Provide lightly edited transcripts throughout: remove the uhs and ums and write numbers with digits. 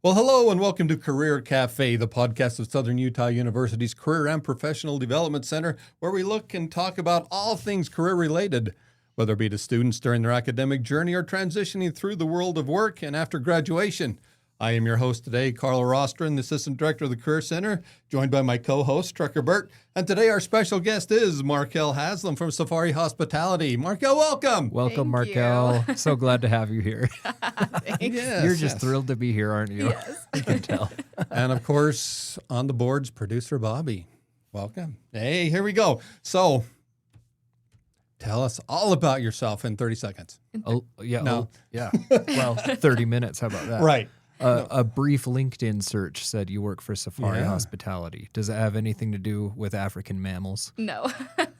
Well, hello and welcome to Career Cafe, the podcast of Southern Utah University's Career and Professional Development Center, where we look and talk about all things career-related, whether it be to students during their academic journey or transitioning through the world of work and after graduation. I am your host today, Karl and Trekker, the Assistant Director of the Career Center, joined by my co-host, Trekker Burt. And today our special guest is Markell Haslem from Safari Hospitality. Markell, welcome. Welcome, Thank Markell. you. So glad to have you here. Yes, You're just thrilled to be here, aren't you? Yes. I can tell. And of course, on the boards, producer Bobby. Welcome. Hey, here we go. So, tell us all about yourself in 30 seconds. Oh, yeah. No. Oh, yeah. Well, 30 minutes. How about that? Right. A brief LinkedIn search said you work for Safari Yeah. Hospitality. Does it have anything to do with African mammals? No,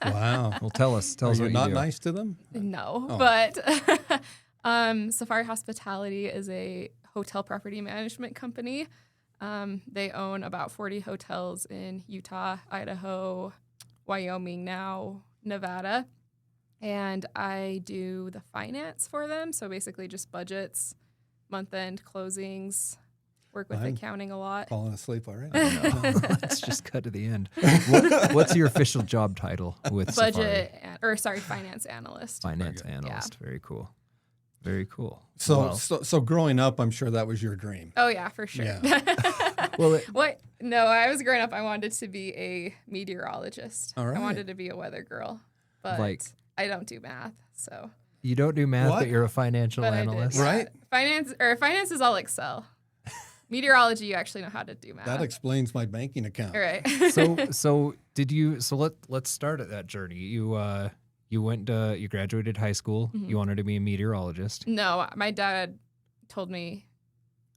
Wow. Well, tell us. Tell Are us you what not you do. nice to them? no, Oh. but Safari Hospitality is a hotel property management company. They own about 40 hotels in Utah, Idaho, Wyoming now, Nevada. And I do the finance for them. So basically just budgets, month-end closings, work with I'm accounting a lot. Falling asleep already. Let's just cut to the end. What's your official job title with Safari? Finance analyst. Finance analyst. Very cool. Very cool. So, Well, so growing up, I'm sure that was your dream. Oh yeah, for sure. Yeah. well, What? No, I was growing up. I wanted to be a meteorologist. All right. I wanted to be a weather girl, but Like- I don't do math. So, you don't do math, What? but you're a financial but I did. analyst. Yeah. Right. Finance is all Excel. Meteorology, you actually know how to do math. That explains my banking account. All right. So did you? So let's start at that journey. You graduated high school. Mhm. You wanted to be a meteorologist. No, my dad told me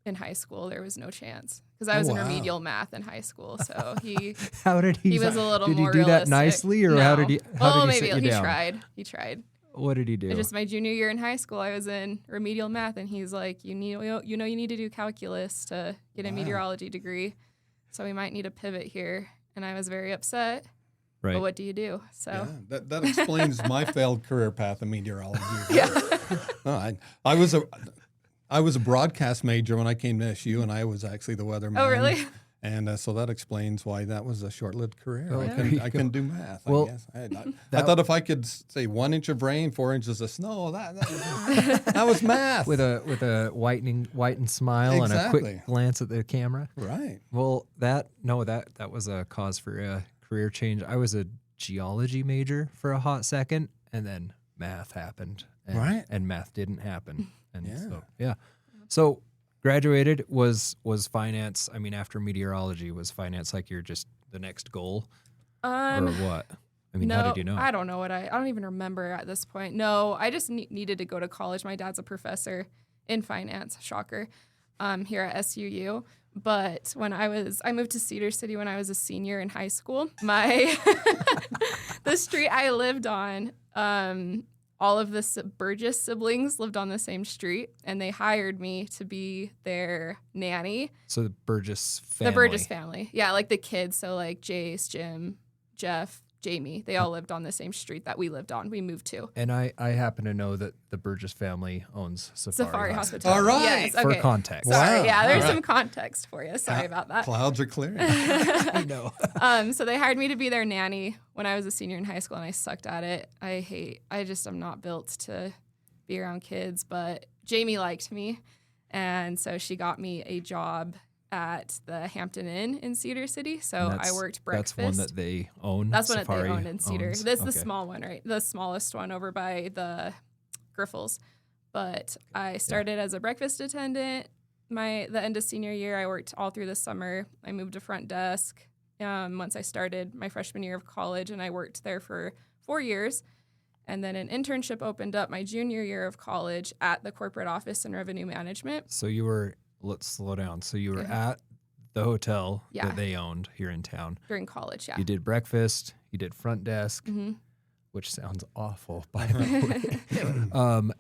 in high school there was no chance because I Oh, was in wow. remedial math in high school. So he How did he? was a little did more he do that realistic. nicely, or no. how did he? How did he maybe sit you down? tried. He tried. What did he do? Just my junior year in high school, I was in remedial math, and he's like, you need to do calculus to get a Wow. meteorology degree, so we might need a pivot here. And I was very upset. right. But what do you do? So Yeah, that explains my failed career path in meteorology. yeah, No, I was a broadcast major when I came to SU, and I was actually the weatherman. Oh, really? And so that explains why that was a short-lived career. Oh, I there couldn't, you I go. couldn't do math. Well, I guess I thought if I could say 1 inch of rain, 4 inches of snow, that was math. with a whitened smile and a Exactly. quick glance at the camera. Right. Well, that was a cause for a career change. I was a geology major for a hot second, and then math happened. And, Right. And math didn't happen. And Yeah. so yeah. So graduated was finance. I mean, after meteorology, was finance like you're just the next goal, or what? I mean, no, how did you know? I don't know what I don't even remember at this point. No, I just needed to go to college. My dad's a professor in finance. Shocker. Here at SUU. But when I moved to Cedar City when I was a senior in high school. The street I lived on, all of the Burgess siblings lived on the same street, and they hired me to be their nanny. So the Burgess family. The Burgess family. Yeah, like the kids. So like Jace, Jim, Jeff, Jamie. They all lived on the same street that we lived on. We moved to. And I happen to know that the Burgess family owns Safari Hospitality. Hospitality. All right. Yes, For okay. context. Sorry. Wow. Yeah, there's All right. some context for you. Sorry about that. Clouds are clearing. I know. So they hired me to be their nanny when I was a senior in high school, and I sucked at it. I'm not built to be around kids, but Jamie liked me. And so she got me a job at the Hampton Inn in Cedar City. So And I worked breakfast. That's one that they own. That's one Safari that they owned in Cedar. owns. This is Okay. the small one, right? The smallest one over by the Griffles. But I started as a breakfast attendant. The end of senior year, I worked all through the summer. I moved to front desk once I started my freshman year of college, and I worked there for 4 years. And then an internship opened up my junior year of college at the corporate office in revenue management. So you were, let's slow down. So you were Okay. at the hotel Yeah. that they owned here in town. During college, yeah. You did breakfast, you did front desk, Mhm. which sounds awful, by the way.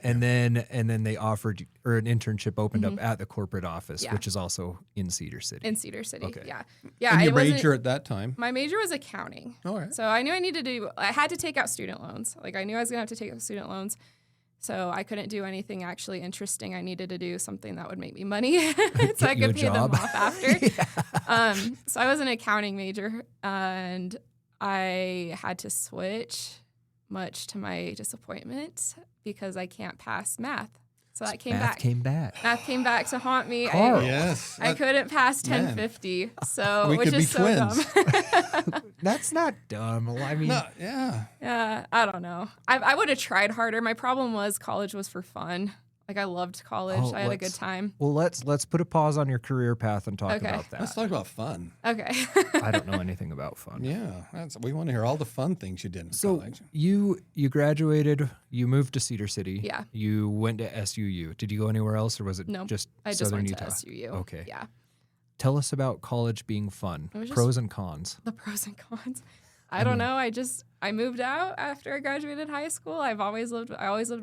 And then they offered you, or an internship opened up at the corporate office, Yeah. which is also in Cedar City. In Cedar City, Okay. yeah. Yeah, And it your wasn't- major at that time? My major was accounting. All right. So I knew I had to take out student loans. Like I knew I was going to have to take out student loans. So I couldn't do anything actually interesting. I needed to do something that would make me money so I you a could pay them job. off after. So I was an accounting major, and I had to switch, much to my disappointment, because I can't pass math. So that came Math back. came back. Math came back to haunt me. Carl. Yes. I couldn't pass Man. 1050, so We which could be is so twins. dumb. That's not dumb. I mean, No, yeah. Yeah, I don't know. I would have tried harder. My problem was college was for fun. Like, I loved college. Oh, I had a good time. well, let's put a pause on your career path and talk Okay. about that. Let's talk about fun. Okay. I don't know anything about fun. Yeah, we want to hear all the fun things you did in So college. you graduated, you moved to Cedar City. Yeah. You went to SUU. Did you go anywhere else, or was it No, just I just Southern went Utah? to SUU. Okay. Yeah. Tell us about college being fun. It was just- Pros and cons. The pros and cons. I don't know. I moved out after I graduated high school. I always lived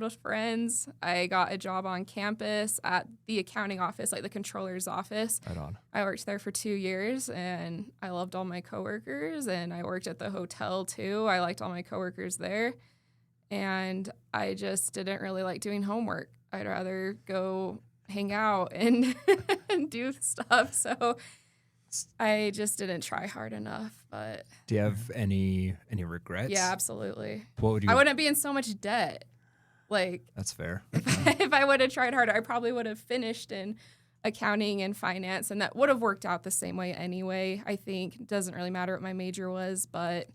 with friends. I got a job on campus at the accounting office, like the controller's office. Right on. I worked there for 2 years, and I loved all my coworkers, and I worked at the hotel too. I liked all my coworkers there, and I just didn't really like doing homework. I'd rather go hang out and and do stuff. So I just didn't try hard enough. But Do you have any regrets? yeah, absolutely. What would you? I wouldn't be in so much debt. Like, That's fair. if I would have tried harder, I probably would have finished in accounting and finance, and that would have worked out the same way anyway. I think it doesn't really matter what my major was, but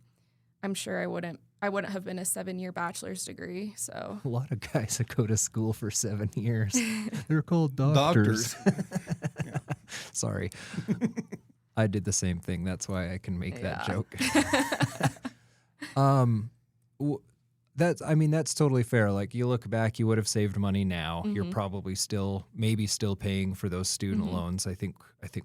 I'm sure I wouldn't have been a 7-year bachelor's degree. So A lot of guys that go to school for 7 years, they're called doctors. Sorry. I did the same thing. That's why I can make that Yeah. joke. That's totally fair. Like, you look back, you would have saved money now. You're probably still paying for those student loans. I think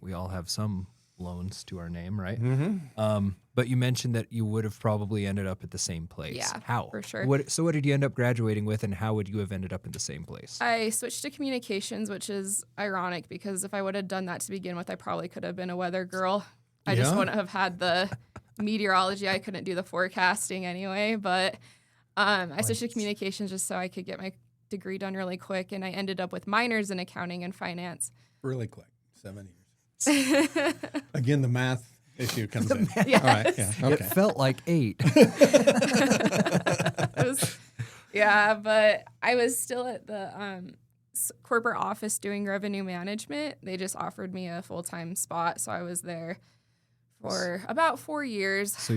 we all have some loans to our name, right? Mm-hmm. But you mentioned that you would have probably ended up at the same place. Yeah, How? for sure. What did you end up graduating with, and how would you have ended up in the same place? I switched to communications, which is ironic because if I would have done that to begin with, I probably could have been a weather girl. I just Yeah. wouldn't have had the meteorology. I couldn't do the forecasting anyway. But I switched to communications just so I could get my degree done really quick. And I ended up with minors in accounting and finance. Really quick, 7 years. Again, the math issue comes in. Yes. All right, yeah, It okay. felt like 8. Yeah, but I was still at the corporate office doing revenue management. They just offered me a full-time spot, so I was there for about 4 years. So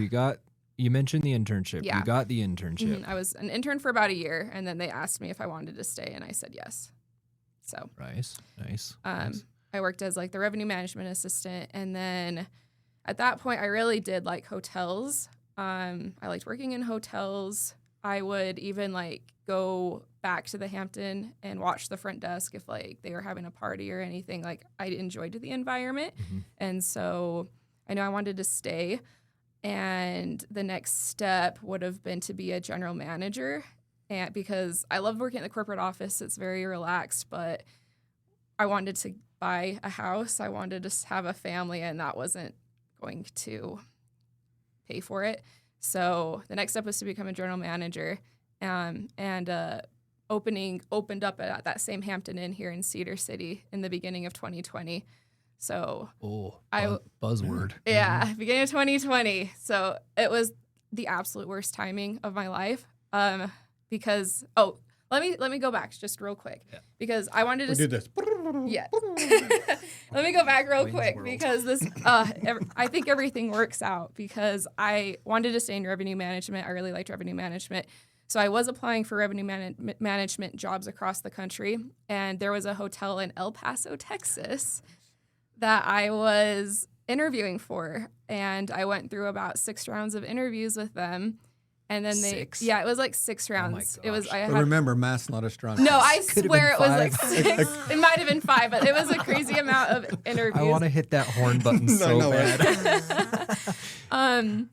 you mentioned the internship. Yeah. You got the internship. I was an intern for about a year, and then they asked me if I wanted to stay, and I said yes. So Nice. Nice. I worked as like the revenue management assistant, and then at that point, I really did like hotels. I liked working in hotels. I would even like go back to the Hampton and watch the front desk if like they were having a party or anything. Like, I enjoyed the environment, and so I know I wanted to stay. And the next step would have been to be a general manager, and because I love working at the corporate office, it's very relaxed, but I wanted to buy a house. I wanted to have a family, and that wasn't going to pay for it. So the next step was to become a general manager, and opened up at that same Hampton Inn here in Cedar City in the beginning of 2020. So Buzzword. yeah, beginning of 2020. So it was the absolute worst timing of my life. Because let me go back just real quick because I wanted to We did this. Yeah. Let me go back real Wayne's quick World. because this, I think everything works out because I wanted to stay in revenue management. I really liked revenue management. So I was applying for revenue management jobs across the country. And there was a hotel in El Paso, Texas that I was interviewing for. And I went through about 6 rounds of interviews with them. And then 6? it was like 6 rounds. It was, gosh. I But had, remember, math's not a strong no, point. I Could've swear been it was like 5. 6. It might have been 5, but it was a crazy amount of interviews. I want to hit that horn button so no, bad.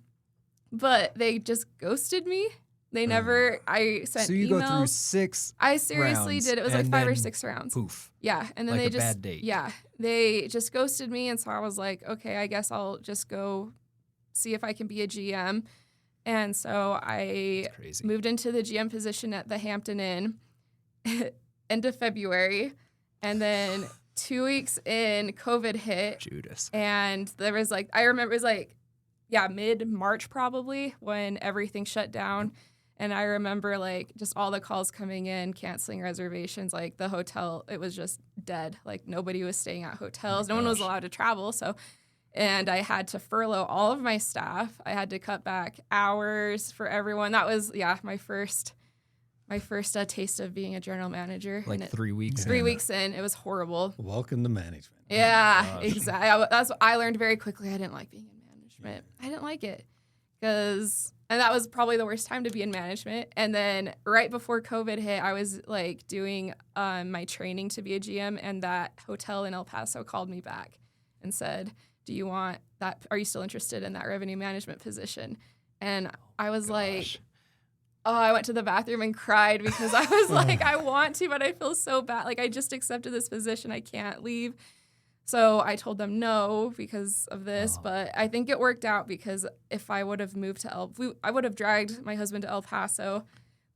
But they just ghosted me. They never. I sent So you emails. go through 6 I seriously rounds, did. It was like and 5 or then 6 rounds. poof. Yeah, and then Like they a just bad date. Yeah, they just ghosted me, and so I was like, okay, I guess I'll just go see if I can be a GM. And so I Crazy. moved into the GM position at the Hampton Inn, end of February. And then 2 weeks in, COVID hit. Judas. And there was like, I remember it was like, mid-March probably when everything shut down. And I remember like just all the calls coming in, canceling reservations, like the hotel, it was just dead. Like nobody was staying at hotels. No one was allowed to travel. And I had to furlough all of my staff. I had to cut back hours for everyone. That was, my first taste of being a general manager. Like 3 weeks. 3 weeks in, it was horrible. Welcome to management. Yeah, exactly. That's what I learned very quickly. I didn't like being in management. I didn't like it and that was probably the worst time to be in management. And then right before COVID hit, I was like doing my training to be a GM, and that hotel in El Paso called me back and said, "Do you want that? Are you still interested in that revenue management position?" And I was like, I went to the bathroom and cried because I was like, I want to, but I feel so bad. Like I just accepted this position. I can't leave. So I told them no because of this, but I think it worked out because if I would have moved to I would have dragged my husband to El Paso.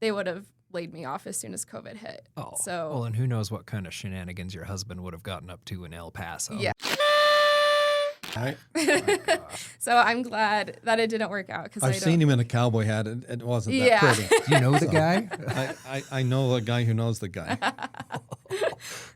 They would have laid me off as soon as COVID hit. Oh, so well, and who knows what kind of shenanigans your husband would have gotten up to in El Paso. Yeah. Right? So I'm glad that it didn't work out because I've seen him in a cowboy hat. And it wasn't that pretty. Do you know the guy? I know a guy who knows the guy.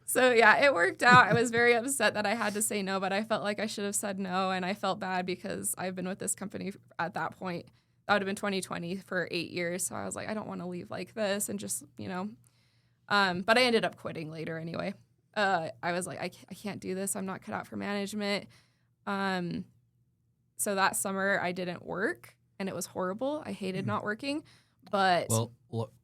So it worked out. I was very upset that I had to say no, but I felt like I should have said no, and I felt bad because I've been with this company at that point. That would have been 2020 for 8 years. So I was like, I don't want to leave like this, and just but I ended up quitting later anyway. I was like, I can't do this. I'm not cut out for management. So that summer I didn't work, and it was horrible. I hated not working, but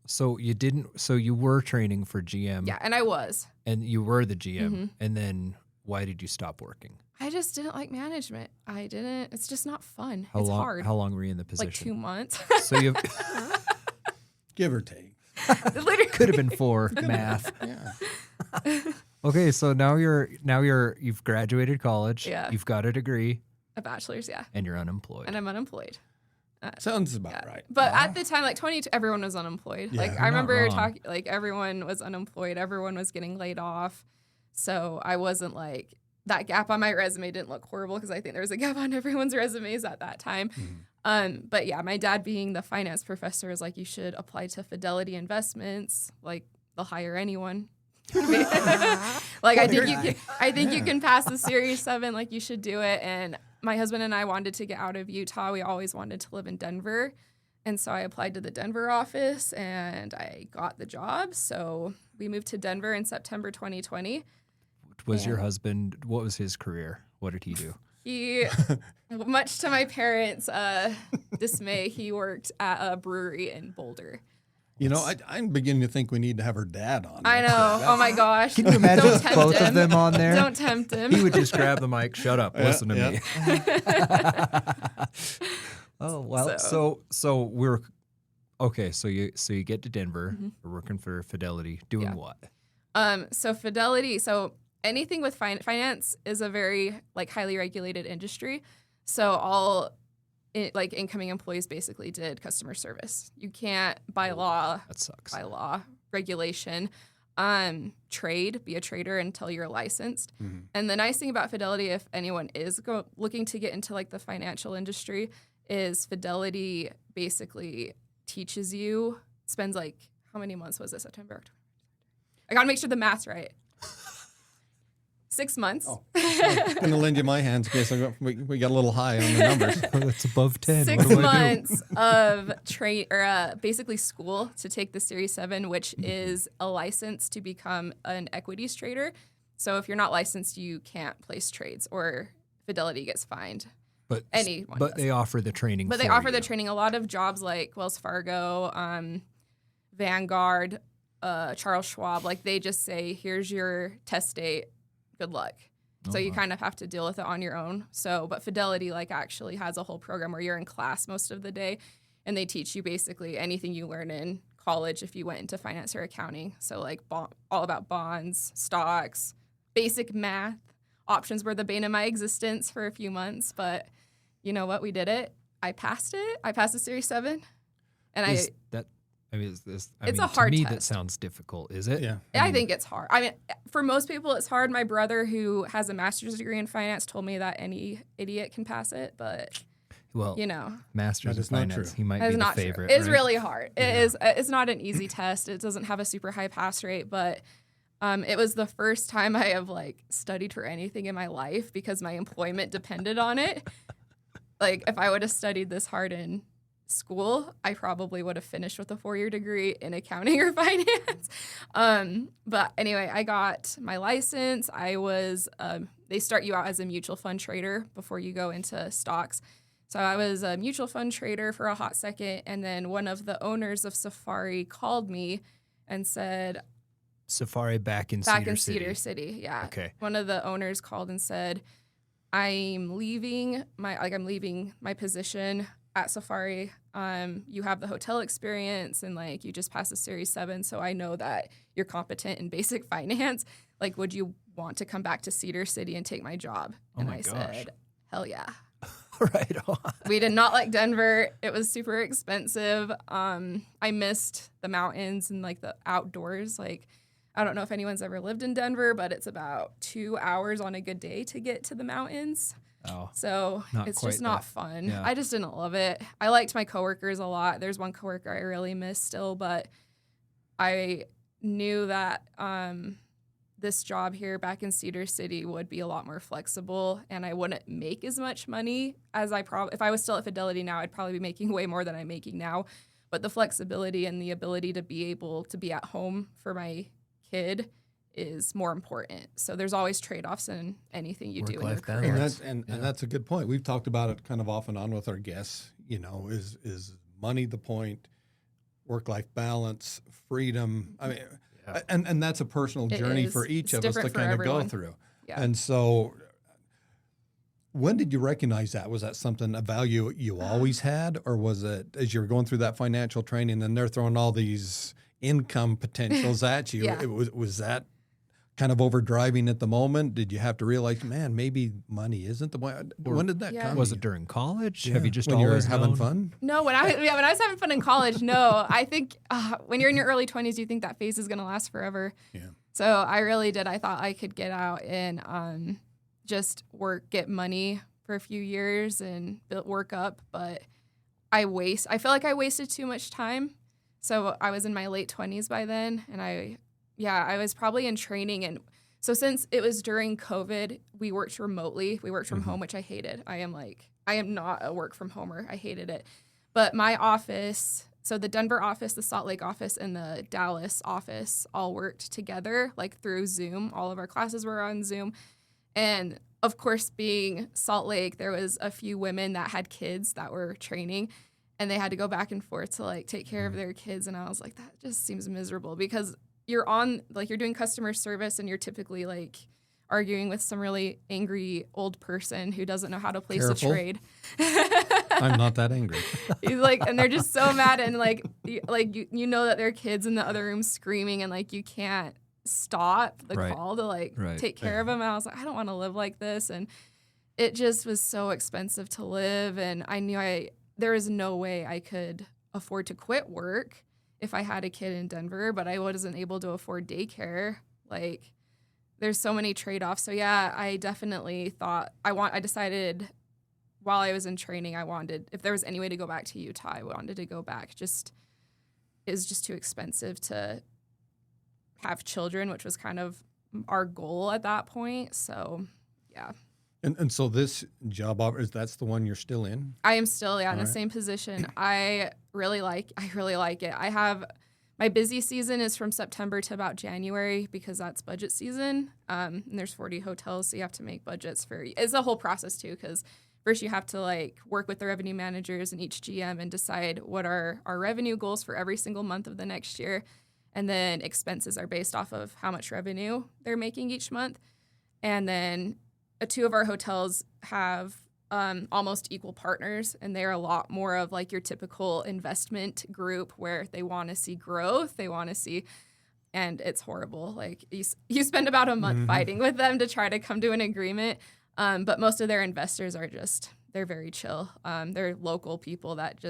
so you didn't. So you were training for GM. Yeah, and I was. And you were the GM, and then why did you stop working? I just didn't like management. I didn't. It's just not fun. It's hard. How long were you in the position? Like 2 months. So you Give or take. Literally. could have been 4 math. Yeah. Okay, so now you've graduated college. Yeah. You've got a degree. A bachelor's, yeah. And you're unemployed. And I'm unemployed. Sounds about right. But at the time, like 22, everyone was unemployed. Yeah, like you're I remember not wrong. talking, like everyone was unemployed. Everyone was getting laid off. So I wasn't like, that gap on my resume didn't look horrible because I think there was a gap on everyone's resumes at that time. But yeah, my dad being the finance professor is like, you should apply to Fidelity Investments. Like they'll hire anyone. Like I think you can pass the Series 7. Like you should do it. And my husband and I wanted to get out of Utah. We always wanted to live in Denver. And so I applied to the Denver office and I got the job. So we moved to Denver in September 2020. Was your husband, what was his career? What did he do? He, much to my parents' dismay, he worked at a brewery in Boulder. You know, I'm beginning to think we need to have her dad on. I know. Oh my gosh. Can you imagine Don't tempt both him. of them on there? Don't tempt him. He would just grab the mic, shut up, listen to me. Oh, well, so we're okay, so you get to Denver, we're working for Fidelity, doing what? So Fidelity, anything with finance is a very like highly regulated industry. So incoming employees basically did customer service. You can't by law regulation be a trader until you're licensed. And the nice thing about Fidelity, if anyone is looking to get into like the financial industry, is Fidelity basically teaches you, spends like, how many months was it? September, October? I gotta make sure the math's right. 6 months. Oh, I'm going to lend you my hands in case we got a little high on the numbers. That's above 10. 6 months of basically school to take the Series 7, which is a license to become an equities trader. So if you're not licensed, you can't place trades or Fidelity gets fined. But anyone does. They offer the training. But they offer the training. A lot of jobs like Wells Fargo, Vanguard, Charles Schwab, like they just say, here's your test date. Good luck. So you kind of have to deal with it on your own. But Fidelity like actually has a whole program where you're in class most of the day and they teach you basically anything you learn in college if you went into finance or accounting. So like all about bonds, stocks, basic math. Options were the bane of my existence for a few months, but you know what? We did it. I passed it. I passed the Series 7. And I mean, a hard to me, test. that sounds difficult. Is it? Yeah. I think it's hard. I mean, for most people, it's hard. My brother, who has a master's degree in finance, told me that any idiot can pass it, but Well, master's That in is not finance, true. he might That be is the not favorite. true. It's right? really hard. It's not an easy test. It doesn't have a super high pass rate, but it was the first time I have studied for anything in my life because my employment depended on it. If I would have studied this hard in school, I probably would have finished with a 4-year degree in accounting or finance. But anyway, I got my license. They start you out as a mutual fund trader before you go into stocks. So I was a mutual fund trader for a hot second, and then one of the owners of Safari called me and said, Safari back in Cedar City, yeah. Okay. One of the owners called and said, I'm leaving my position at Safari. You have the hotel experience and you just passed a Series 7, so I know that you're competent in basic finance. Would you want to come back to Cedar City and take my job? Oh my gosh. Said, hell yeah. Right on. We did not like Denver. It was super expensive. I missed the mountains and the outdoors. I don't know if anyone's ever lived in Denver, but it's about 2 hours on a good day to get to the mountains. Oh, so it's just not fun. Yeah. I just didn't love it. I liked my coworkers a lot. There's one coworker I really miss still, but I knew that this job here back in Cedar City would be a lot more flexible, and I wouldn't make as much money as if I was still at Fidelity now, I'd probably be making way more than I'm making now. But the flexibility and the ability to be able to be at home for my kid is more important. So there's always trade-offs in anything you do in your career. And that's a good point. We've talked about it kind of off and on with our guests. Is money the point? Work-life balance, freedom. I mean, and that's a personal journey for each of us to kind of go through. Yeah. And so, when did you recognize that? Was that a value you always had, or was it as you were going through that financial training and they're throwing all these income potentials at you? Yeah. Was that kind of overdriving at the moment? Did you have to realize, man, maybe money isn't the way? When did that come? Was it during college? Yeah. Have you just when you were always having known? fun? No, when I was having fun in college, no. I think when you're in your early 20s, you think that phase is going to last forever. Yeah. So I really did. I thought I could get out and just get money for a few years and work up. But I feel like I wasted too much time. So I was in my late 20s by then, and I was probably in training. And so since it was during COVID, we worked remotely. We worked from home, which I hated. I am not a work from homer. I hated it. But my office, so the Denver office, the Salt Lake office, and the Dallas office all worked together through Zoom. All of our classes were on Zoom. And of course, being Salt Lake, there was a few women that had kids that were training, and they had to go back and forth to take care of their kids. And I was like, that just seems miserable because you're you're doing customer service and you're typically arguing with some really angry old person who doesn't know how to place a trade. I'm not that angry. He's and they're just so mad, and you know that there are kids in the other room screaming, and you can't stop the call to take care of them. And I was like, I don't want to live like this, and it just was so expensive to live, and I knew there was no way I could afford to quit work if I had a kid in Denver, but I wasn't able to afford daycare. There's so many trade-offs. So yeah, I definitely thought I decided while I was in training, if there was any way to go back to Utah, I wanted to go back. It was just too expensive to have children, which was kind of our goal at that point. So yeah. And so this job offer, that's the one you're still in? I am still in the same position. I really like it. I have my busy season is from September to about January because that's budget season. And there's 40 hotels, so you have to make budgets it's a whole process too, because first you have to work with the revenue managers and each GM and decide what are our revenue goals for every single month of the next year. And then expenses are based off of how much revenue they're making each month. And then 2 of our hotels have almost equal partners, and they're a lot more of your typical investment group where they want to see growth, and it's horrible. You spend about a month fighting with them to try to come to an agreement, but most of their investors they're very chill. They're local people that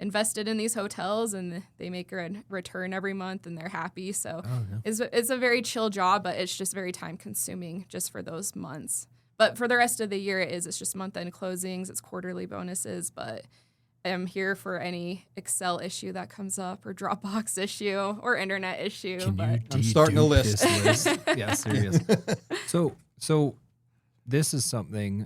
invested in these hotels and they make a return every month and they're happy. So yeah. it's a very chill job, but it's just very time consuming just for those months. But for the rest of the year, it's just month-end closings, it's quarterly bonuses, but I'm here for any Excel issue that comes up or Dropbox issue or internet issue. I'm starting a list. Yeah, serious. So this is something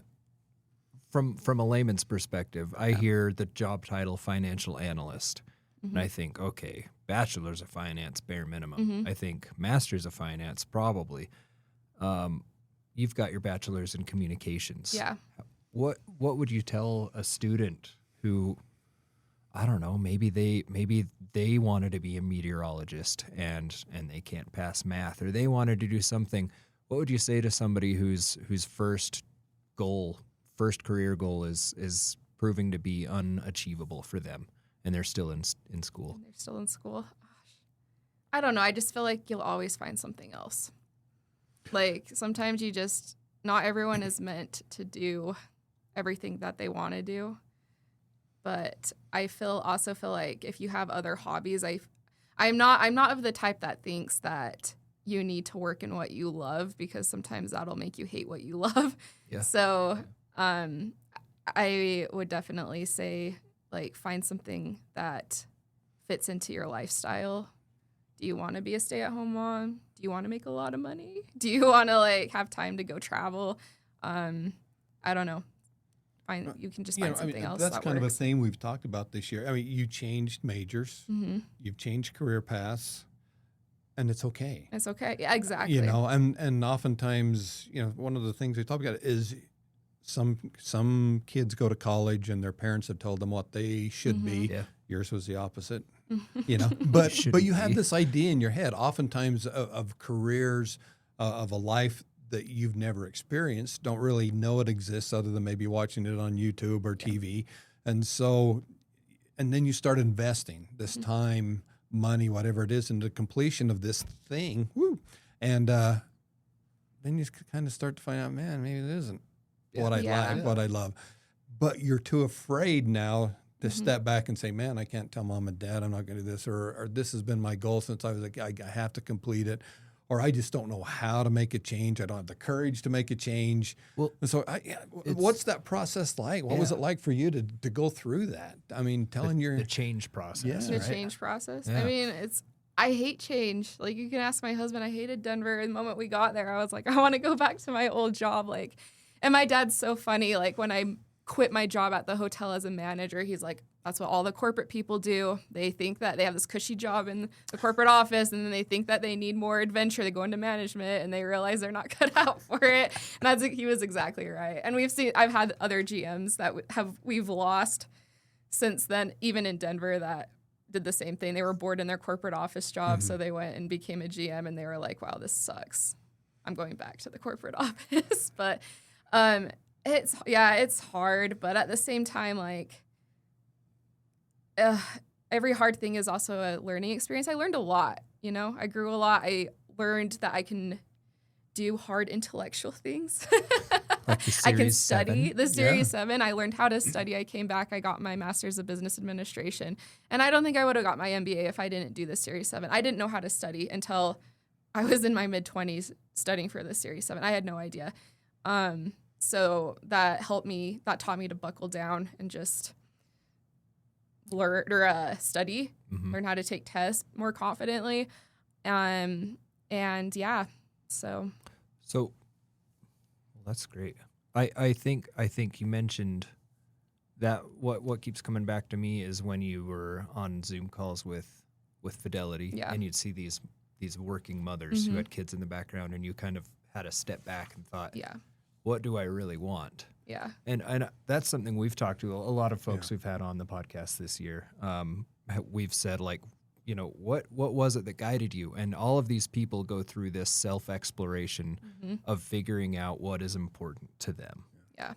from a layman's perspective. I hear the job title financial analyst, and I think, okay, bachelor's of finance, bare minimum. I think master's of finance, probably. You've got your bachelor's in communications. Yeah. What would you tell a student who, I don't know, maybe they wanted to be a meteorologist and they can't pass math, or they wanted to do something? What would you say to somebody whose first career goal is proving to be unachievable for them, and they're still in school? They're still in school. Gosh. I don't know. I just feel like you'll always find something else. Like sometimes not everyone is meant to do everything that they want to do. But I also feel like if you have other hobbies, I'm not of the type that thinks that you need to work in what you love, because sometimes that'll make you hate what you love. Yeah. So I would definitely say, like, find something that fits into your lifestyle. Do you want to be a stay-at-home mom? Do you want to make a lot of money? Do you want to like have time to go travel? I don't know. You can just find something else. That's that kind works. of a theme we've talked about this year. I mean, you changed majors, you've changed career paths, and it's okay. It's okay. Yeah, exactly. You know, and oftentimes, you know, one of the things we talk about is some kids go to college and their parents have told them what they should be. Yeah. Yours was the opposite. You know, but you have this idea in your head, oftentimes of careers, of a life that you've never experienced, don't really know it exists other than maybe watching it on YouTube or TV. And then you start investing this time, money, whatever it is, into completion of this thing. Woo. And then you kind of start to find out, man, maybe it isn't what I like, what I love. But you're too afraid now to step back and say, man, I can't tell mom and dad I'm not going to do this, or this has been my goal since I was like, I have to complete it, or I just don't know how to make a change. I don't have the courage to make a change. Well, and so what's that process like? What was it like for you to go through that? I mean, the change process. The change process. Yeah. I mean, I hate change. Like, you can ask my husband, I hated Denver. The moment we got there, I was like, I want to go back to my old job. Like, and my dad's so funny. Like, when I quit my job at the hotel as a manager, he's like, that's what all the corporate people do. They think that they have this cushy job in the corporate office, and then they think that they need more adventure. They go into management and they realize they're not cut out for it. And he was exactly right. And I've had other GMs that we've lost since then, even in Denver, that did the same thing. They were bored in their corporate office job, so they went and became a GM, and they were like, wow, this sucks. I'm going back to the corporate office. But it's hard, but at the same time, like, every hard thing is also a learning experience. I learned a lot, you know? I grew a lot. I learned that I can do hard intellectual things. Like the I can Series study 7. the Series 7. I learned how to study. I came back. I got my Master's of Business Administration. And I don't think I would have got my MBA if I didn't do the Series 7. I didn't know how to study until I was in my mid-20s studying for the Series 7. I had no idea. So that taught me to buckle down and just study, learn how to take tests more confidently. So that's great. I think you mentioned that what keeps coming back to me is when you were on Zoom calls with Fidelity, and you'd see these working mothers who had kids in the background, and you kind of had to step back and thought, what do I really want? Yeah. And that's something we've talked to a lot of folks we've had on the podcast this year. We've said, like, you know, what was it that guided you? And all of these people go through this self-exploration of figuring out what is important to them. Yeah.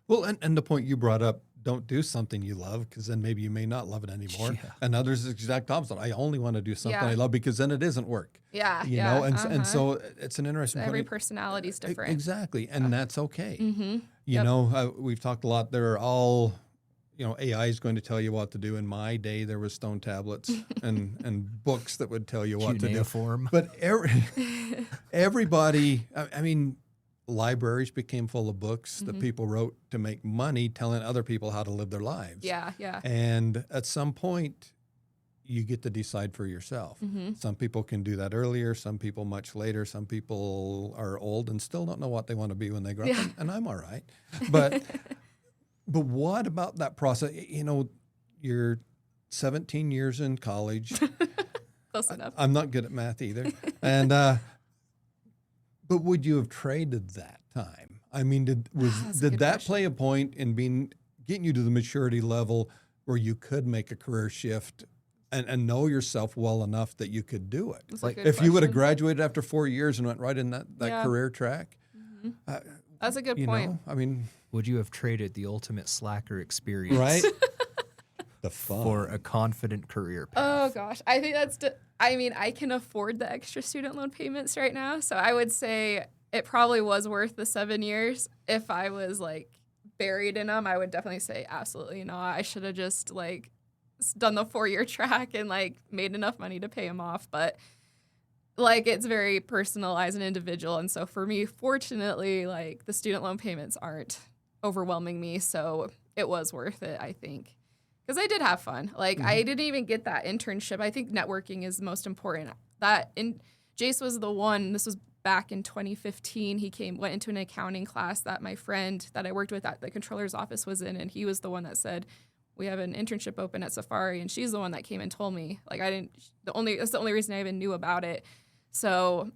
Well, and the point you brought up, don't do something you love, because then maybe you may not love it anymore. Yeah. And others is the exact opposite. I only want to do something I love, because then it isn't work. Yeah. You know, and so it's an interesting point. Every personality is different. Exactly. And that's okay. You know, we've talked a lot. They're all AI is going to tell you what to do. In my day, there was stone tablets and books that would tell you what to do. Cuneiform. But everybody, I mean, libraries became full of books that people wrote to make money, telling other people how to live their lives. Yeah, yeah. And at some point, you get to decide for yourself. Some people can do that earlier, some people much later, some people are old and still don't know what they want to be when they grow up, and I'm all right. But what about that process? You're 17 years in college. Close enough. I'm not good at math either. And but would you have traded that time? I mean, did that play a point in getting you to the maturity level where you could make a career shift and know yourself well enough that you could do it? Like if you would have graduated after 4 years and went right in that career track. That's a good point. I mean, Would you have traded the ultimate slacker experience right? The fun. for a confident career path? Oh gosh, I think I can afford the extra student loan payments right now, so I would say it probably was worth the 7 years. If I was like buried in them, I would definitely say absolutely not. I should have just like done the 4-year track and like made enough money to pay them off. But like it's very personalized and individual, and so for me, fortunately, like the student loan payments aren't overwhelming me, so it was worth it, I think. Because I did have fun. Like, I didn't even get that internship. I think networking is most important. Jace was the one, this was back in 2015. He went into an accounting class that my friend that I worked with at the controller's office was in, and he was the one that said, we have an internship open at Safari, and she's the one that came and told me. Like, that's the only reason I even knew about it. So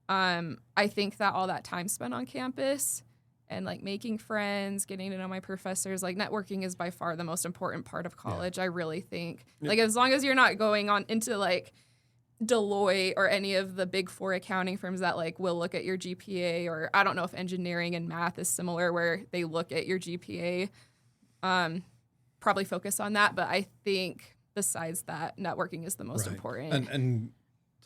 I think that all that time spent on campus and like making friends, getting to know my professors, like networking is by far the most important part of college. I really think like as long as you're not going on into like Deloitte or any of the big 4 accounting firms that like will look at your GPA, or I don't know if engineering and math is similar where they look at your GPA, probably focus on that. But I think besides that, networking is the most important. And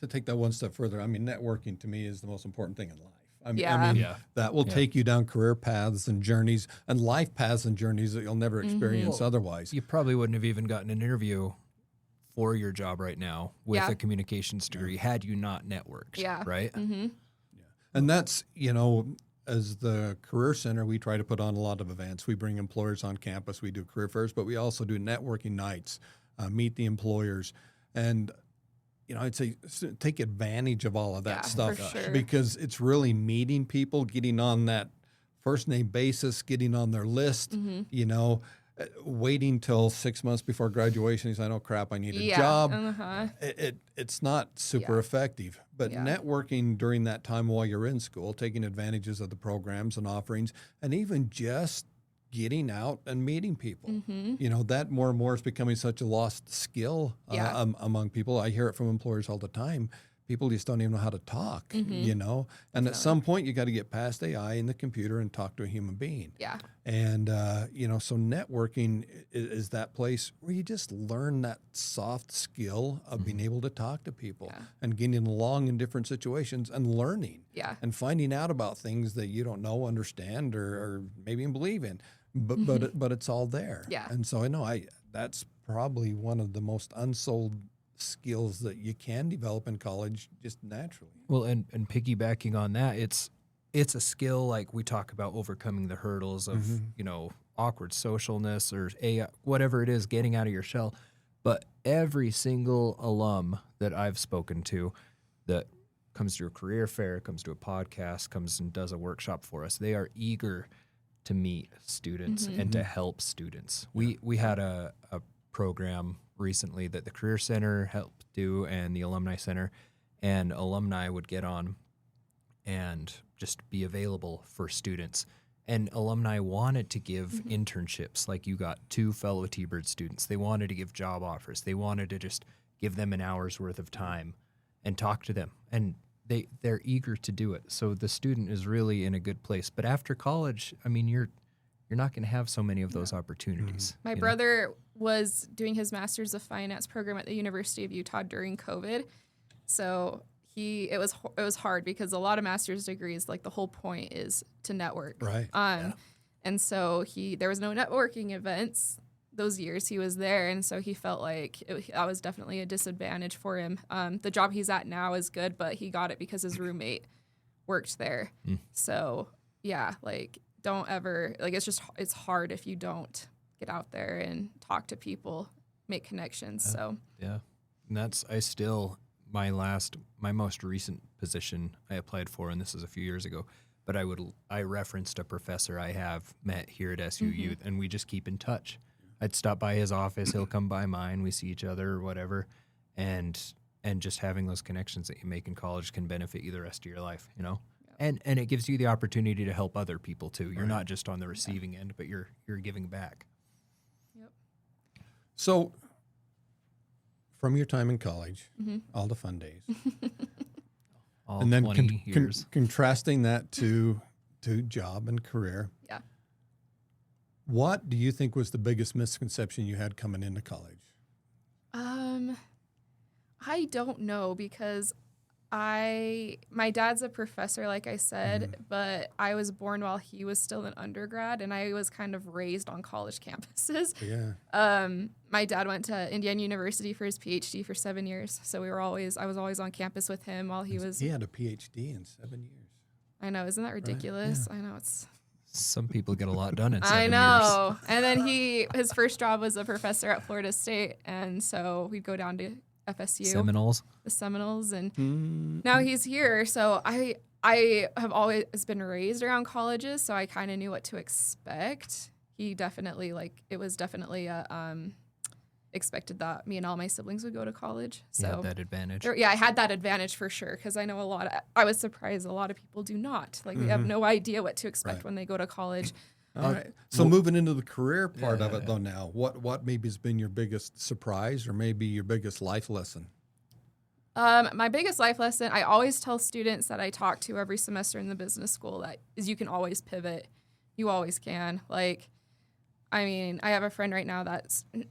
to take that one step further, I mean, networking to me is the most important thing in life. I mean, that will take you down career paths and journeys and life paths and journeys that you'll never experience otherwise. You probably wouldn't have even gotten an interview for your job right now with a communications degree had you not networked, right? And that's, as the Career Center, we try to put on a lot of events. We bring employers on campus. We do career fairs, but we also do networking nights, meet the employers. And I'd say take advantage of all of that stuff because it's really meeting people, getting on that first name basis, getting on their list, waiting till 6 months before graduation. He's like, oh crap, I need a job. It's not super effective, but networking during that time while you're in school, taking advantages of the programs and offerings, and even just getting out and meeting people. That more and more is becoming such a lost skill among people. I hear it from employers all the time. People just don't even know how to talk, and at some point you got to get past AI and the computer and talk to a human being. And, so networking is that place where you just learn that soft skill of being able to talk to people and getting along in different situations and learning and finding out about things that you don't know, understand, or maybe even believe in. But it's all there. And so I know that's probably one of the most unsold skills that you can develop in college just naturally. Well, and piggybacking on that, it's a skill like we talk about overcoming the hurdles of, awkward socialness or whatever it is, getting out of your shell. But every single alum that I've spoken to that comes to a career fair, comes to a podcast, comes and does a workshop for us, they are eager to meet students and to help students. We had a program recently that the Career Center helped do and the Alumni Center, and alumni would get on and just be available for students. And alumni wanted to give internships, like you got 2 fellow T-Bird students. They wanted to give job offers. They wanted to just give them an hour's worth of time and talk to them. And they're eager to do it. So the student is really in a good place. But after college, I mean, you're not going to have so many of those opportunities. My brother was doing his Master's of Finance program at the University of Utah during COVID. So it was hard because a lot of master's degrees, like the whole point is to network. Right. And so there was no networking events those years he was there, and so he felt like that was definitely a disadvantage for him. The job he's at now is good, but he got it because his roommate worked there. So yeah, like don't ever like it's hard if you don't get out there and talk to people, make connections. So yeah, and that's my most recent position I applied for, and this is a few years ago. But I referenced a professor I have met here at SU Youth, and we just keep in touch. I'd stop by his office, he'll come by mine, we see each other or whatever, and just having those connections that you make in college can benefit you the rest of your life, you know. And it gives you the opportunity to help other people too. You're not just on the receiving end, but you're giving back. Yep. So, from your time in college, all the fun days. All And then 20 years. contrasting that to job and career. Yeah. What do you think was the biggest misconception you had coming into college? I don't know because my dad's a professor, like I said, but I was born while he was still an undergrad, and I was kind of raised on college campuses. Yeah. My dad went to Indiana University for his PhD for 7 years, so I was always on campus with him while he was. He had a PhD in 7 years. I know, isn't that ridiculous? Right? Yeah. I know it's. Some people get a lot done in 7 years. I know, and then his first job was a professor at Florida State, and so we'd go down to FSU, the Seminoles, and now he's here. So I have always been raised around colleges, so I kind of knew what to expect. He definitely it was definitely expected that me and all my siblings would go to college. So you had that advantage. Yeah, I had that advantage for sure because I know I was surprised a lot of people do not. Like they have no idea what to expect when they go to college. All right. So moving into the career part of it, though, now, what maybe has been your biggest surprise or maybe your biggest life lesson? My biggest life lesson, I always tell students that I talk to every semester in the business school is you can always pivot. You always can. Like, I mean, I have a friend right now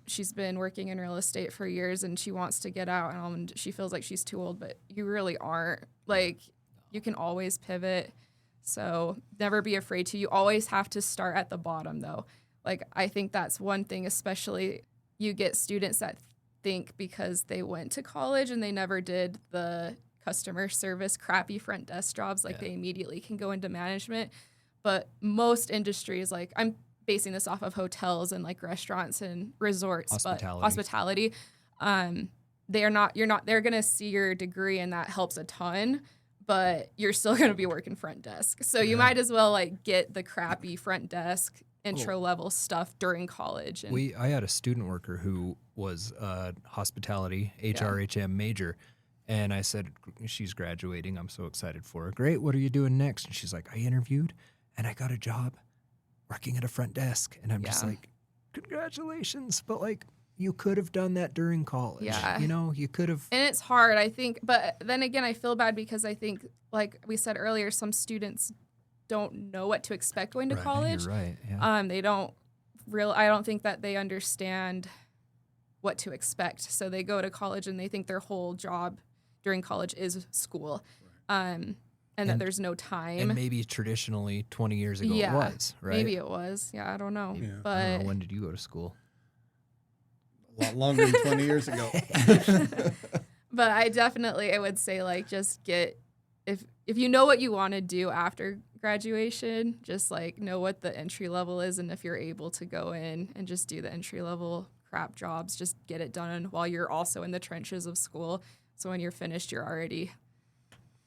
she's been working in real estate for years and she wants to get out and she feels like she's too old, but you really aren't. Like, you can always pivot. So never be afraid to. You always have to start at the bottom, though. Like, I think that's one thing, especially you get students that think because they went to college and they never did the customer service, crappy front desk jobs, they immediately can go into management. But most industries, like I'm basing this off of hotels and like restaurants and resorts, hospitality, they're going to see your degree and that helps a ton. But you're still going to be working front desk. So you might as well get the crappy front desk intro level stuff during college. And I had a student worker who was hospitality, HRHM major. And I said, she's graduating. I'm so excited for her. Great. What are you doing next? And she's like, I interviewed and I got a job working at a front desk. And I'm just like, congratulations. But you could have done that during college. Yeah. You know, you could have. And it's hard, I think. But then again, I feel bad because I think, like we said earlier, some students don't know what to expect going to college. You're right. Yeah. They don't I don't think that they understand what to expect. So they go to college and they think their whole job during college is school. And that there's no time. And maybe traditionally 20 years ago it was, right? Maybe it was. Yeah, I don't know. Yeah. But I don't know, when did you go to school? A lot longer than 20 years ago. But I would say just get if you know what you want to do after graduation, just know what the entry level is, and if you're able to go in and just do the entry level crap jobs, just get it done while you're also in the trenches of school. So when you're finished, you're already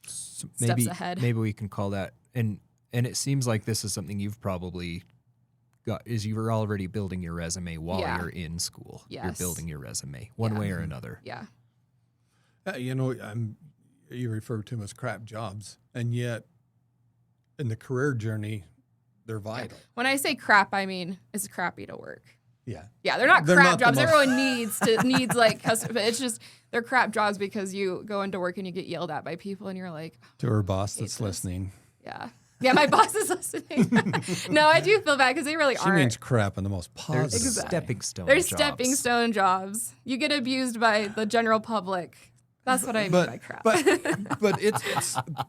steps ahead. Maybe we can call that, and it seems like this is something you've probably got, is you were already building your resume while you're in school. Yes. You're building your resume one way or another. Yeah. You refer to them as crap jobs, and yet in the career journey, they're vital. When I say crap, I mean it's crappy to work. Yeah. Yeah, they're not crap jobs. Everyone needs custom, but it's just they're crap jobs because you go into work and you get yelled at by people and you're like, to her boss that's listening. Yeah. Yeah, my boss is listening. No, I do feel bad because they really aren't. She means crap in the most positive. There's stepping stone There's jobs. stepping stone jobs. You get abused by the general public. That's what I mean by crap. But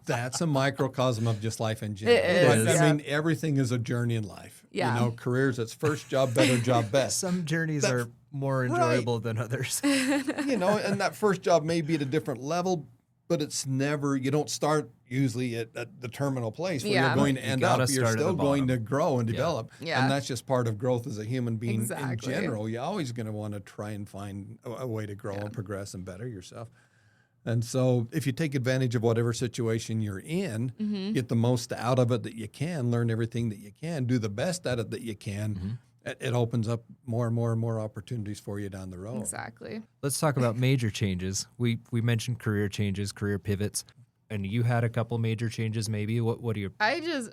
that's a microcosm of just life in general. It is. I mean, everything is a journey in life. Yeah. You know, careers, it's first job, better job, best. Some journeys are more enjoyable than others. You know, and that first job may be at a different level, but it's never, you don't start usually at the terminal place where you're going to end up. You're still going to grow and develop. Yeah. And that's just part of growth as a human being Exactly. in general. You're always going to want to try and find a way to grow and progress and better yourself. And so if you take advantage of whatever situation you're in, get the most out of it that you can, learn everything that you can, do the best at it that you can, it opens up more and more and more opportunities for you down the road. Exactly. Let's talk about major changes. We mentioned career changes, career pivots, and you had a couple major changes maybe. What do you... I just,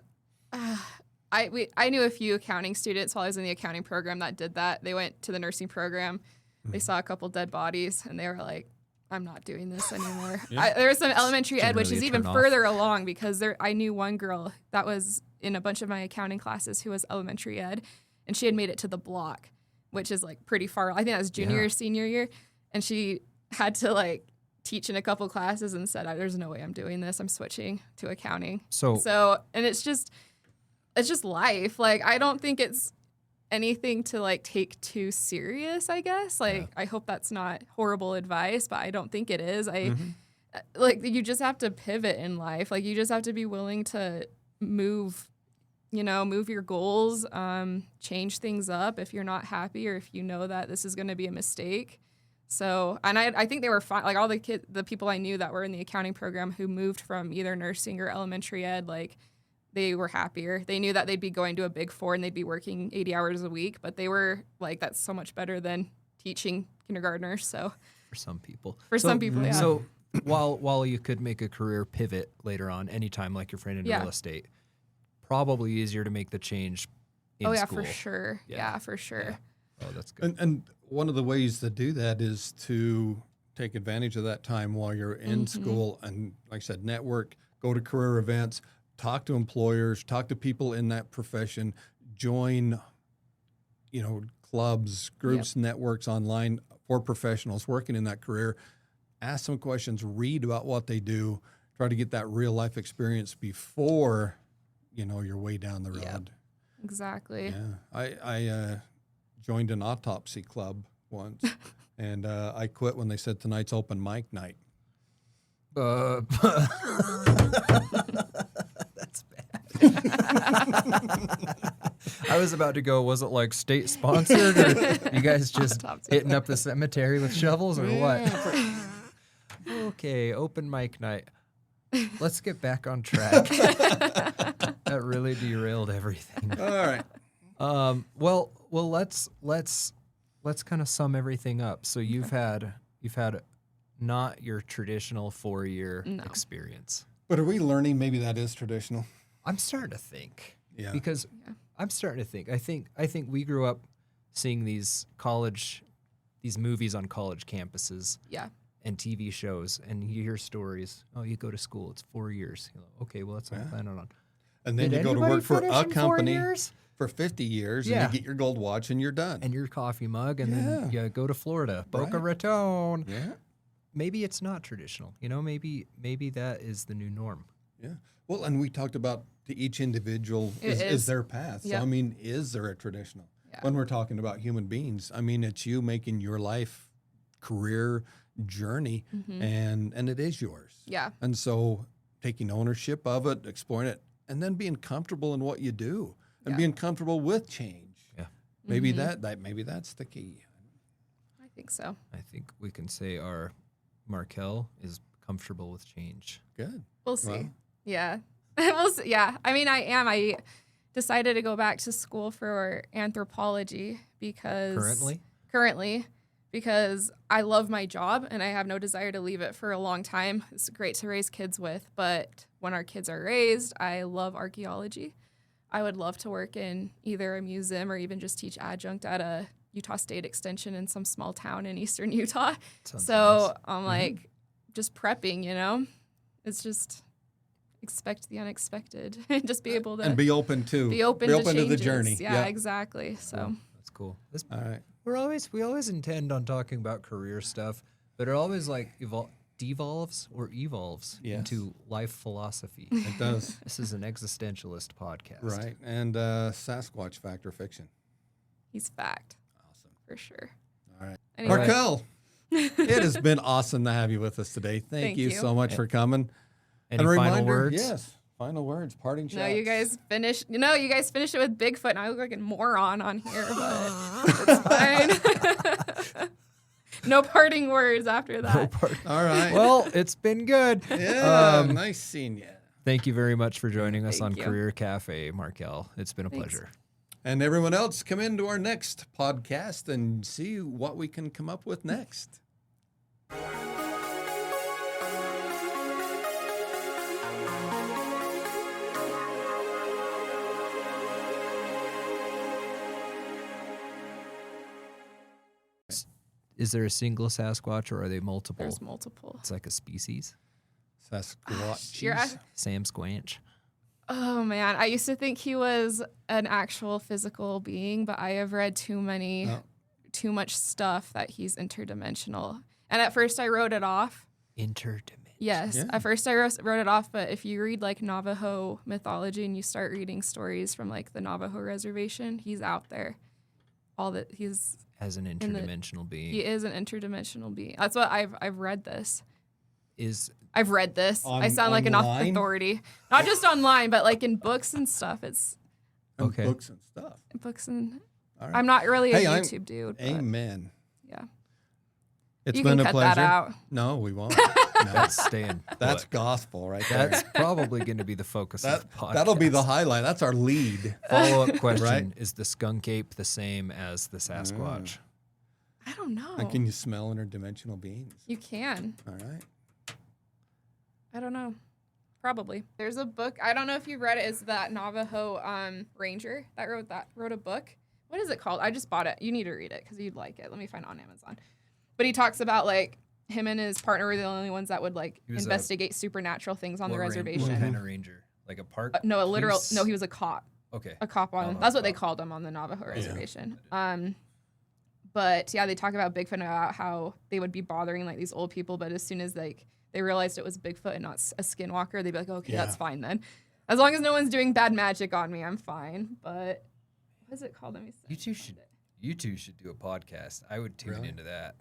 I knew a few accounting students while I was in the accounting program that did that. They went to the nursing program. They saw a couple dead bodies, and they were like, I'm not doing this anymore. There was some elementary ed, which is even further along because I knew one girl that was in a bunch of my accounting classes who was elementary ed, and she had made it to the block, which is like pretty far. I think that was junior or senior year, and she had to like teach in a couple classes and said, "There's no way I'm doing this. I'm switching to accounting." So, and it's just life. Like I don't think it's anything to like take too serious, I guess. Like I hope that's not horrible advice, but I don't think it is. Like you just have to pivot in life. Like you just have to be willing to move your goals, change things up if you're not happy or if you know that this is going to be a mistake. So, and I think they were fine. Like all the people I knew that were in the accounting program who moved from either nursing or elementary ed, like they were happier. They knew that they'd be going to a Big Four and they'd be working 80 hours a week, but they were like, that's so much better than teaching kindergartners. So for some people. Yeah. So while you could make a career pivot later on, anytime like your friend in real estate, probably easier to make the change in school. For sure. Yeah, for sure. Yeah. Oh, that's good. And one of the ways to do that is to take advantage of that time while you're in school and, like I said, network, go to career events, talk to employers, talk to people in that profession, join, clubs, groups, networks online for professionals working in that career. Ask some questions, read about what they do, try to get that real life experience before, you're way down the road. Yep. Exactly. Yeah. I joined an autopsy club once, and I quit when they said tonight's open mic night. That's bad. I was about to go, was it like state sponsored or you guys just hitting up the cemetery with shovels or what? Okay, open mic night. Let's get back on track. That really derailed everything. All right. Well, let's kind of sum everything up. So you've had not your traditional 4-year experience. But are we learning maybe that is traditional? I'm starting to think. Yeah. Because I'm starting to think. I think we grew up seeing these movies on college campuses. Yeah. And TV shows, and you hear stories. Oh, you go to school, it's 4 years. You're like, okay, well, that's what I'm planning on. And then you go to work for a company for 50 years, and you get your gold watch, and you're done. And your coffee mug, and then you go to Florida, Boca Raton. Yeah. Maybe it's not traditional. Maybe that is the new norm. Yeah. Well, and we talked about to each individual is their path. Yep. So, is there a traditional? Yeah. When we're talking about human beings, it's you making your life, career, journey, and it is yours. Yeah. And so taking ownership of it, exploring it, and then being comfortable in what you do and being comfortable with change. Yeah. Maybe maybe that's the key. I think so. I think we can say our Markell is comfortable with change. Good. We'll see. Well, Yeah. We'll see. Yeah. I am. I decided to go back to school for anthropology currently because I love my job and I have no desire to leave it for a long time. It's great to raise kids with, but when our kids are raised, I love archaeology. I would love to work in either a museum or even just teach adjunct at a Utah State Extension in some small town in eastern Utah. Sounds So nice. I'm like just prepping, It's just expect the unexpected and just be able to and be open to to the changes. journey. Yeah, exactly. So That's cool. All right. We always intend on talking about career stuff, but it always devolves or evolves Yes. into life philosophy. It does. This is an existentialist podcast. Right. And Sasquatch fact or fiction. He's fact Awesome. for sure. All right. Anyway. Markell, it has been awesome to have you with us today. Thank you so much for coming. Any And a final reminder, words? Yes. Final words, parting shots. No, you guys finished. You guys finished it with Bigfoot, and I look like a moron on here, but it's fine. No parting words after that. All right. Well, it's been good. Yeah, nice seeing you. Thank you very much for joining us Thank on you. Career Cafe, Markell. It's been a Thanks. pleasure. And everyone else, come into our next podcast and see what we can come up with next. Is there a single Sasquatch or are they multiple? There's multiple. It's like a species. Sasquatch. You're Sam Squanch. Oh man, I used to think he was an actual physical being, but I have read too much stuff that he's interdimensional. And at first I wrote it off. Interdimensional. Yes, Yeah. at first I wrote it off, but if you read like Navajo mythology and you start reading stories from like the Navajo reservation, he's out there. He's As an interdimensional being. he is an interdimensional being. That's what I've read this. I've read this. I sound like an online? authority, not just online, but like in books and stuff. It's And Okay. books and stuff. books and. All right. I'm not really a Hey, I'm- YouTube dude. But Amen. yeah, It's you been can a cut pleasure. that out. No, we won't. No, That's staying. that's put. gospel right there. That's probably going to be the focus of the podcast. That'll be the highlight. That's our lead. follow-up question. Right? Is the skunk ape the same as the Sasquatch? I don't know. And can you smell interdimensional beings? You can. All right. I don't know. Probably. There's a book. I don't know if you read it. Is that Navajo ranger that wrote a book? What is it called? I just bought it. You need to read it because you'd like it. Let me find it on Amazon. But he talks about like him and his partner were the only ones that would like He was investigate supernatural things on the What reservation. kind of ranger? Like a park? No, a literal. police? No, he was a cop. Okay. A cop on. Oh, That's what they cop. called him on the Navajo reservation. But yeah, they talk about Bigfoot and about how they would be bothering like these old people, but as soon as like they realized it was Bigfoot and not a skinwalker, they'd be like, okay, that's fine then. As long as no one's doing bad magic on me, I'm fine. But what is it called? Let me see. You two should do a podcast. I would tune into that.